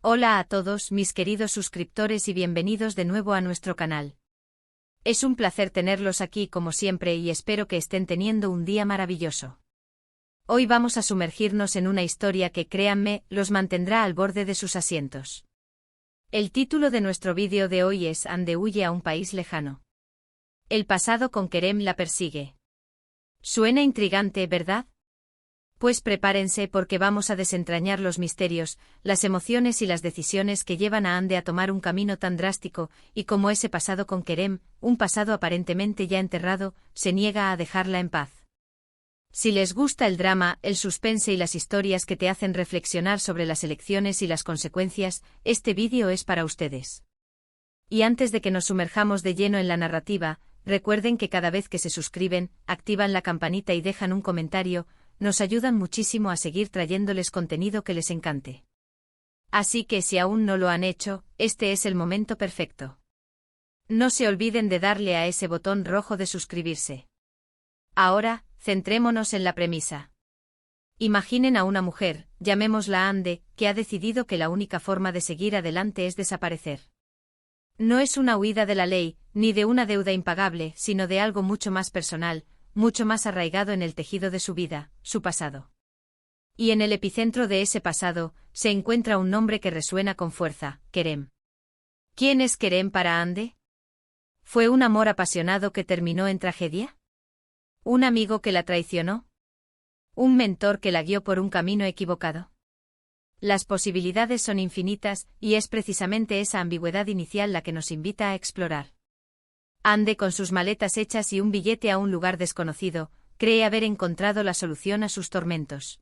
Hola a todos mis queridos suscriptores y bienvenidos de nuevo a nuestro canal. Es un placer tenerlos aquí como siempre y espero que estén teniendo un día maravilloso. Hoy vamos a sumergirnos en una historia que, créanme, los mantendrá al borde de sus asientos. El título de nuestro vídeo de hoy es Ande huye a un país lejano. El pasado con Kerem la persigue. Suena intrigante, ¿verdad? Pues prepárense porque vamos a desentrañar los misterios, las emociones y las decisiones que llevan a Ande a tomar un camino tan drástico, y cómo ese pasado con Kerem, un pasado aparentemente ya enterrado, se niega a dejarla en paz. Si les gusta el drama, el suspense y las historias que te hacen reflexionar sobre las elecciones y las consecuencias, este vídeo es para ustedes. Y antes de que nos sumerjamos de lleno en la narrativa, recuerden que cada vez que se suscriben, activan la campanita y dejan un comentario, nos ayudan muchísimo a seguir trayéndoles contenido que les encante. Así que si aún no lo han hecho, este es el momento perfecto. No se olviden de darle a ese botón rojo de suscribirse. Ahora, centrémonos en la premisa. Imaginen a una mujer, llamémosla Ande, que ha decidido que la única forma de seguir adelante es desaparecer. No es una huida de la ley, ni de una deuda impagable, sino de algo mucho más personal, mucho más arraigado en el tejido de su vida, su pasado. Y en el epicentro de ese pasado, se encuentra un nombre que resuena con fuerza, Kerem. ¿Quién es Kerem para Ande? ¿Fue un amor apasionado que terminó en tragedia? ¿Un amigo que la traicionó? ¿Un mentor que la guió por un camino equivocado? Las posibilidades son infinitas, y es precisamente esa ambigüedad inicial la que nos invita a explorar. Ande, con sus maletas hechas y un billete a un lugar desconocido, cree haber encontrado la solución a sus tormentos.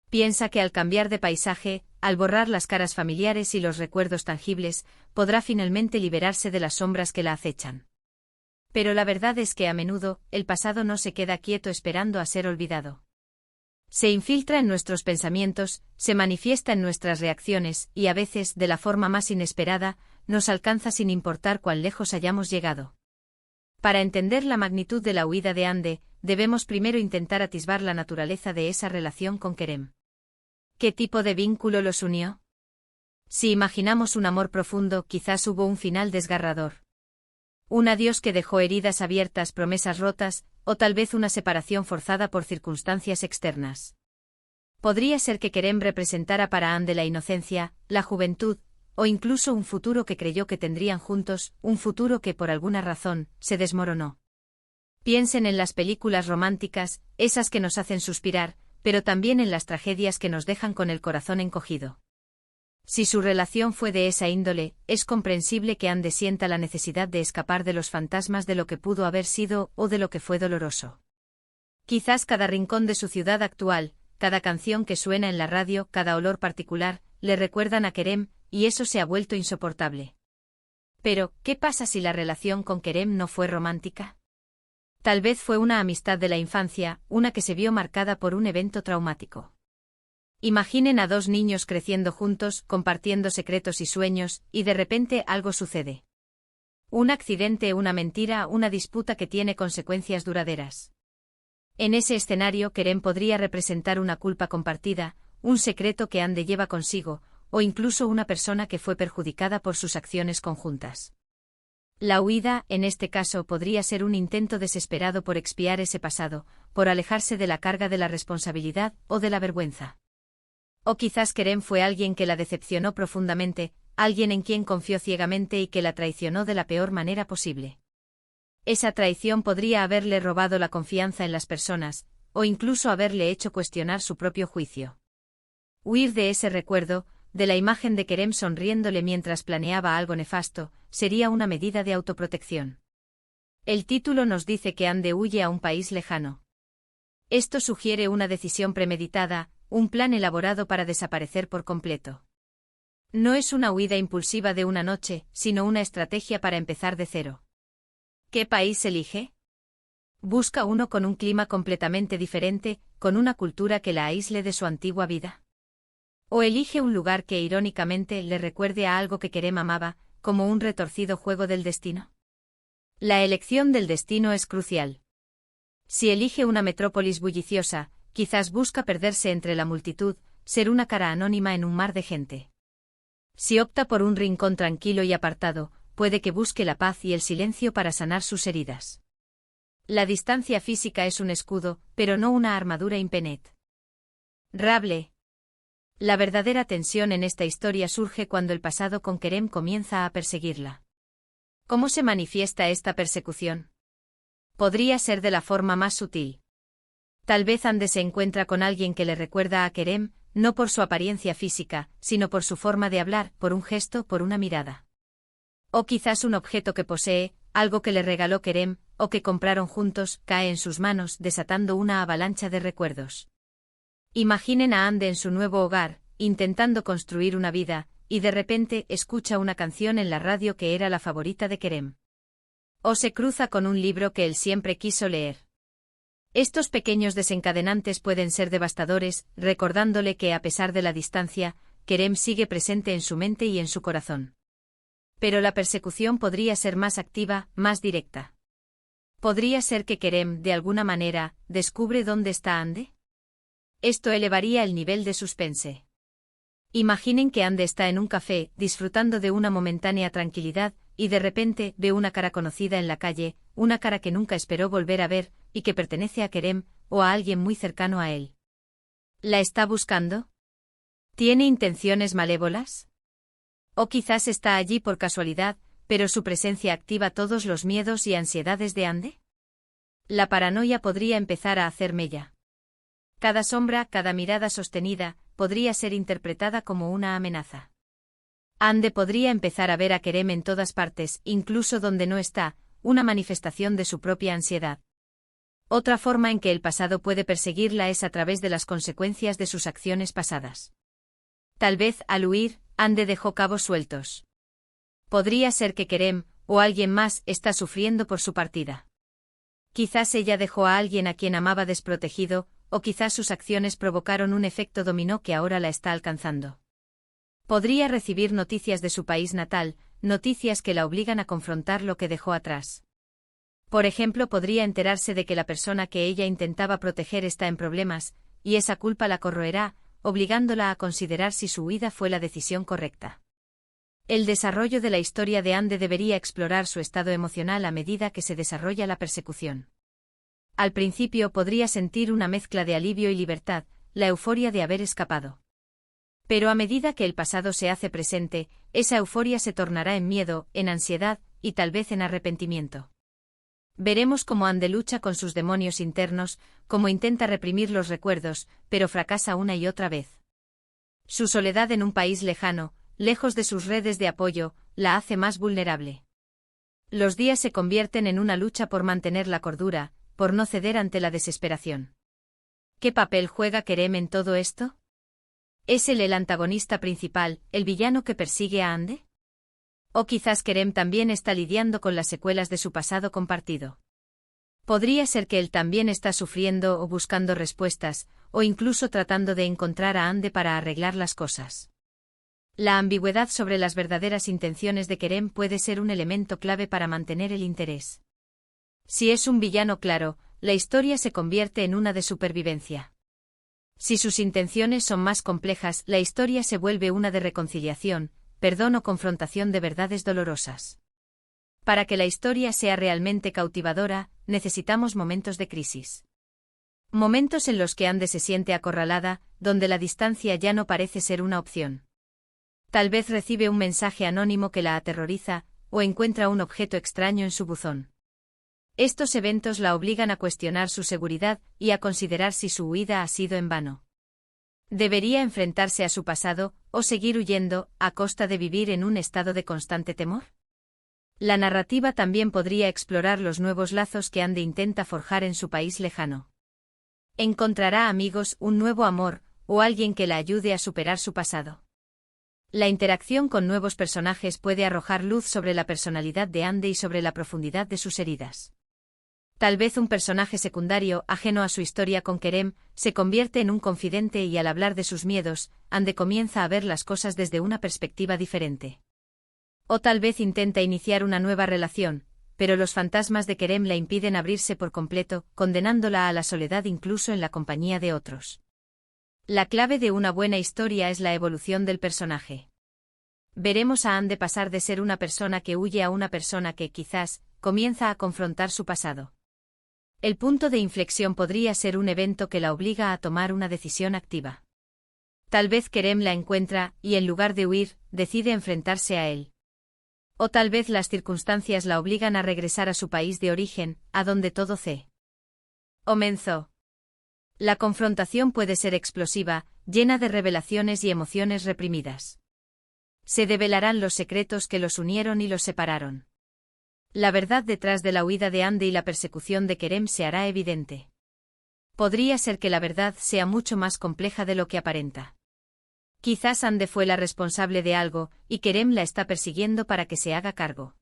Piensa que al cambiar de paisaje, al borrar las caras familiares y los recuerdos tangibles, podrá finalmente liberarse de las sombras que la acechan. Pero la verdad es que a menudo, el pasado no se queda quieto esperando a ser olvidado. Se infiltra en nuestros pensamientos, se manifiesta en nuestras reacciones y a veces, de la forma más inesperada, nos alcanza sin importar cuán lejos hayamos llegado. Para entender la magnitud de la huida de Ande, debemos primero intentar atisbar la naturaleza de esa relación con Kerem. ¿Qué tipo de vínculo los unió? Si imaginamos un amor profundo, quizás hubo un final desgarrador. Un adiós que dejó heridas abiertas, promesas rotas, o tal vez una separación forzada por circunstancias externas. Podría ser que Kerem representara para Ande la inocencia, la juventud, o incluso un futuro que creyó que tendrían juntos, un futuro que por alguna razón, se desmoronó. Piensen en las películas románticas, esas que nos hacen suspirar, pero también en las tragedias que nos dejan con el corazón encogido. Si su relación fue de esa índole, es comprensible que Ande sienta la necesidad de escapar de los fantasmas de lo que pudo haber sido o de lo que fue doloroso. Quizás cada rincón de su ciudad actual, cada canción que suena en la radio, cada olor particular, le recuerdan a Kerem, y eso se ha vuelto insoportable. Pero, ¿qué pasa si la relación con Kerem no fue romántica? Tal vez fue una amistad de la infancia, una que se vio marcada por un evento traumático. Imaginen a dos niños creciendo juntos, compartiendo secretos y sueños, y de repente algo sucede. Un accidente, una mentira, una disputa que tiene consecuencias duraderas. En ese escenario, Kerem podría representar una culpa compartida, un secreto que Ande lleva consigo, o incluso una persona que fue perjudicada por sus acciones conjuntas. La huida, en este caso, podría ser un intento desesperado por expiar ese pasado, por alejarse de la carga de la responsabilidad o de la vergüenza. O quizás Kerem fue alguien que la decepcionó profundamente, alguien en quien confió ciegamente y que la traicionó de la peor manera posible. Esa traición podría haberle robado la confianza en las personas, o incluso haberle hecho cuestionar su propio juicio. Huir de ese recuerdo, de la imagen de Kerem sonriéndole mientras planeaba algo nefasto, sería una medida de autoprotección. El título nos dice que Ande huye a un país lejano. Esto sugiere una decisión premeditada, un plan elaborado para desaparecer por completo. No es una huida impulsiva de una noche, sino una estrategia para empezar de cero. ¿Qué país elige? ¿Busca uno con un clima completamente diferente, con una cultura que la aísle de su antigua vida? ¿O elige un lugar que irónicamente le recuerde a algo que Kerem amaba, como un retorcido juego del destino? La elección del destino es crucial. Si elige una metrópolis bulliciosa, quizás busca perderse entre la multitud, ser una cara anónima en un mar de gente. Si opta por un rincón tranquilo y apartado, puede que busque la paz y el silencio para sanar sus heridas. La distancia física es un escudo, pero no una armadura impenetrable. La verdadera tensión en esta historia surge cuando el pasado con Kerem comienza a perseguirla. ¿Cómo se manifiesta esta persecución? Podría ser de la forma más sutil. Tal vez Ande se encuentra con alguien que le recuerda a Kerem, no por su apariencia física, sino por su forma de hablar, por un gesto, por una mirada. O quizás un objeto que posee, algo que le regaló Kerem, o que compraron juntos, cae en sus manos, desatando una avalancha de recuerdos. Imaginen a Ande en su nuevo hogar, intentando construir una vida, y de repente escucha una canción en la radio que era la favorita de Kerem. O se cruza con un libro que él siempre quiso leer. Estos pequeños desencadenantes pueden ser devastadores, recordándole que a pesar de la distancia, Kerem sigue presente en su mente y en su corazón. Pero la persecución podría ser más activa, más directa. ¿Podría ser que Kerem, de alguna manera, descubre dónde está Ande? Esto elevaría el nivel de suspense. Imaginen que Ande está en un café, disfrutando de una momentánea tranquilidad, y de repente ve una cara conocida en la calle, una cara que nunca esperó volver a ver, y que pertenece a Kerem, o a alguien muy cercano a él. ¿La está buscando? ¿Tiene intenciones malévolas? O quizás está allí por casualidad, pero su presencia activa todos los miedos y ansiedades de Ande. La paranoia podría empezar a hacer mella. Cada sombra, cada mirada sostenida, podría ser interpretada como una amenaza. Ande podría empezar a ver a Kerem en todas partes, incluso donde no está, una manifestación de su propia ansiedad. Otra forma en que el pasado puede perseguirla es a través de las consecuencias de sus acciones pasadas. Tal vez, al huir, Ande dejó cabos sueltos. Podría ser que Kerem, o alguien más, está sufriendo por su partida. Quizás ella dejó a alguien a quien amaba desprotegido, o quizás sus acciones provocaron un efecto dominó que ahora la está alcanzando. Podría recibir noticias de su país natal, noticias que la obligan a confrontar lo que dejó atrás. Por ejemplo, podría enterarse de que la persona que ella intentaba proteger está en problemas, y esa culpa la corroerá, obligándola a considerar si su huida fue la decisión correcta. El desarrollo de la historia de Ande debería explorar su estado emocional a medida que se desarrolla la persecución. Al principio podría sentir una mezcla de alivio y libertad, la euforia de haber escapado. Pero a medida que el pasado se hace presente, esa euforia se tornará en miedo, en ansiedad, y tal vez en arrepentimiento. Veremos cómo Ande lucha con sus demonios internos, cómo intenta reprimir los recuerdos, pero fracasa una y otra vez. Su soledad en un país lejano, lejos de sus redes de apoyo, la hace más vulnerable. Los días se convierten en una lucha por mantener la cordura, por no ceder ante la desesperación. ¿Qué papel juega Kerem en todo esto? ¿Es él el antagonista principal, el villano que persigue a Ande? O quizás Kerem también está lidiando con las secuelas de su pasado compartido. Podría ser que él también está sufriendo o buscando respuestas, o incluso tratando de encontrar a Ande para arreglar las cosas. La ambigüedad sobre las verdaderas intenciones de Kerem puede ser un elemento clave para mantener el interés. Si es un villano claro, la historia se convierte en una de supervivencia. Si sus intenciones son más complejas, la historia se vuelve una de reconciliación, perdón o confrontación de verdades dolorosas. Para que la historia sea realmente cautivadora, necesitamos momentos de crisis. Momentos en los que Ande se siente acorralada, donde la distancia ya no parece ser una opción. Tal vez recibe un mensaje anónimo que la aterroriza, o encuentra un objeto extraño en su buzón. Estos eventos la obligan a cuestionar su seguridad y a considerar si su huida ha sido en vano. ¿Debería enfrentarse a su pasado, o seguir huyendo, a costa de vivir en un estado de constante temor? La narrativa también podría explorar los nuevos lazos que Ande intenta forjar en su país lejano. ¿Encontrará amigos, un nuevo amor, o alguien que la ayude a superar su pasado? La interacción con nuevos personajes puede arrojar luz sobre la personalidad de Ande y sobre la profundidad de sus heridas. Tal vez un personaje secundario, ajeno a su historia con Kerem, se convierte en un confidente y al hablar de sus miedos, Ande comienza a ver las cosas desde una perspectiva diferente. O tal vez intenta iniciar una nueva relación, pero los fantasmas de Kerem la impiden abrirse por completo, condenándola a la soledad incluso en la compañía de otros. La clave de una buena historia es la evolución del personaje. Veremos a Ande pasar de ser una persona que huye a una persona que, quizás, comienza a confrontar su pasado. El punto de inflexión podría ser un evento que la obliga a tomar una decisión activa. Tal vez Kerem la encuentra, y en lugar de huir, decide enfrentarse a él. O tal vez las circunstancias la obligan a regresar a su país de origen, a donde todo comenzó. La confrontación puede ser explosiva, llena de revelaciones y emociones reprimidas. Se develarán los secretos que los unieron y los separaron. La verdad detrás de la huida de Ande y la persecución de Kerem se hará evidente. Podría ser que la verdad sea mucho más compleja de lo que aparenta. Quizás Ande fue la responsable de algo, y Kerem la está persiguiendo para que se haga cargo.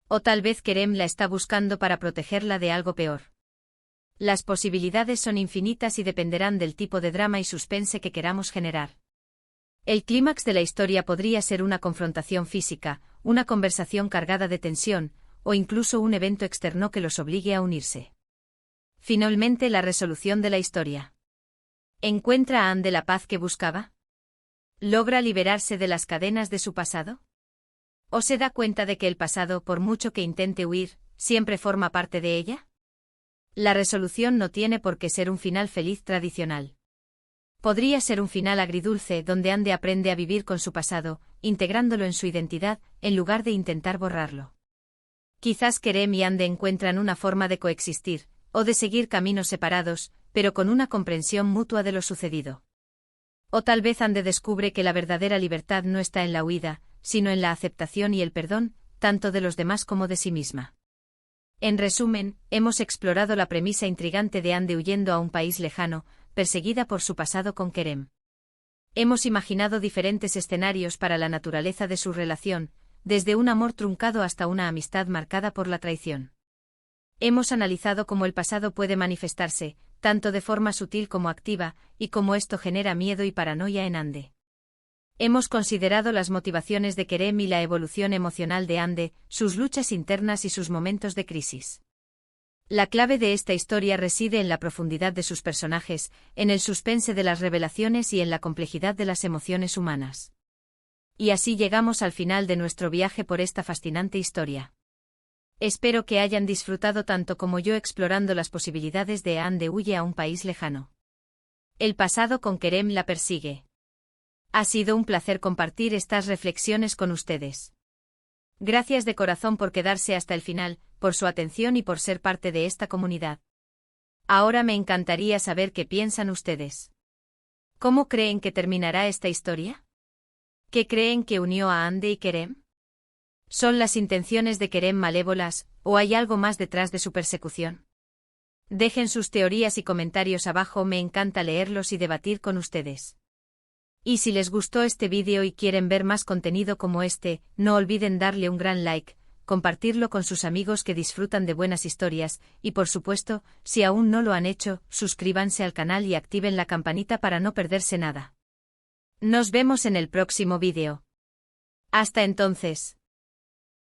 O tal vez Kerem la está buscando para protegerla de algo peor. Las posibilidades son infinitas y dependerán del tipo de drama y suspense que queramos generar. El clímax de la historia podría ser una confrontación física, una conversación cargada de tensión, o incluso un evento externo que los obligue a unirse. Finalmente, la resolución de la historia. ¿Encuentra a Ande la paz que buscaba? ¿Logra liberarse de las cadenas de su pasado? ¿O se da cuenta de que el pasado, por mucho que intente huir, siempre forma parte de ella? La resolución no tiene por qué ser un final feliz tradicional. Podría ser un final agridulce donde Ande aprende a vivir con su pasado, integrándolo en su identidad, en lugar de intentar borrarlo. Quizás Kerem y Ande encuentran una forma de coexistir, o de seguir caminos separados, pero con una comprensión mutua de lo sucedido. O tal vez Ande descubre que la verdadera libertad no está en la huida, sino en la aceptación y el perdón, tanto de los demás como de sí misma. En resumen, hemos explorado la premisa intrigante de Ande huyendo a un país lejano, perseguida por su pasado con Kerem. Hemos imaginado diferentes escenarios para la naturaleza de su relación, desde un amor truncado hasta una amistad marcada por la traición. Hemos analizado cómo el pasado puede manifestarse, tanto de forma sutil como activa, y cómo esto genera miedo y paranoia en Ande. Hemos considerado las motivaciones de Kerem y la evolución emocional de Ande, sus luchas internas y sus momentos de crisis. La clave de esta historia reside en la profundidad de sus personajes, en el suspense de las revelaciones y en la complejidad de las emociones humanas. Y así llegamos al final de nuestro viaje por esta fascinante historia. Espero que hayan disfrutado tanto como yo explorando las posibilidades de Ande huye a un país lejano. El pasado con Kerem la persigue. Ha sido un placer compartir estas reflexiones con ustedes. Gracias de corazón por quedarse hasta el final, por su atención y por ser parte de esta comunidad. Ahora me encantaría saber qué piensan ustedes. ¿Cómo creen que terminará esta historia? ¿Qué creen que unió a Ande y Kerem? ¿Son las intenciones de Kerem malévolas, o hay algo más detrás de su persecución? Dejen sus teorías y comentarios abajo, me encanta leerlos y debatir con ustedes. Y si les gustó este vídeo y quieren ver más contenido como este, no olviden darle un gran like, compartirlo con sus amigos que disfrutan de buenas historias, y por supuesto, si aún no lo han hecho, suscríbanse al canal y activen la campanita para no perderse nada. Nos vemos en el próximo vídeo. Hasta entonces.